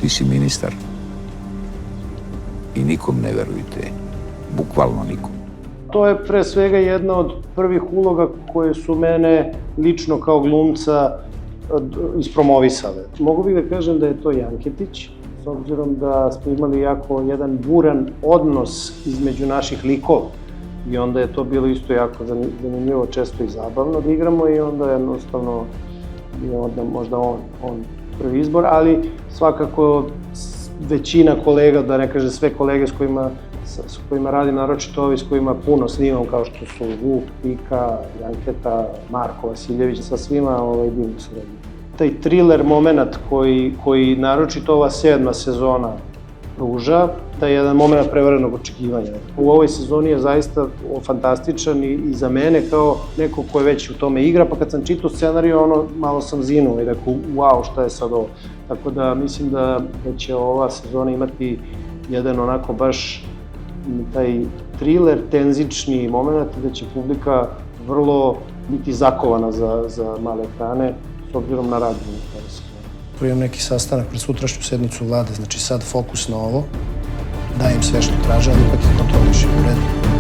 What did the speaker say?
ti si ministar. I nikom ne verujte, bukvalno nikom. To je pre svega jedna od prvih uloga koje su mene lično kao glumca ispromovisale. Mogu bih da kažem da je to Janketić, s obzirom da smo imali jako jedan buran odnos između naših likova. I onda je to bilo isto jako zanimljivo, često i zabavno da igramo i onda jednostavno je možda on prvi izbor, ali svakako većina kolega, da ne kaže sve kolege s kojima radim, naročito ovi s kojima puno snimam, kao što su Vuk, Pika, Janketa, Marko Vasiljević, sa svima divno se radi. Taj thriller moment koji naročito ova 7. sezona pruža, taj jedan moment prevarenog očekivanja. U ovoj sezoni je zaista fantastičan i za mene kao neko ko je već u tome igra, pa kad sam čitao scenariju, malo sam zinuo i rekao, wow, šta je sad ovo? Tako da mislim da će ova sezona imati jedan onako baš taj thriller, tenzični moment, da će publika vrlo biti zakovana za male ekrane, s obzirom na rad. Imam neki sastanak pred sutrašnju sednicu vlade, znači sad fokus na ovo, dajem sve što traže, ali ipak ih kontrolišem u redu.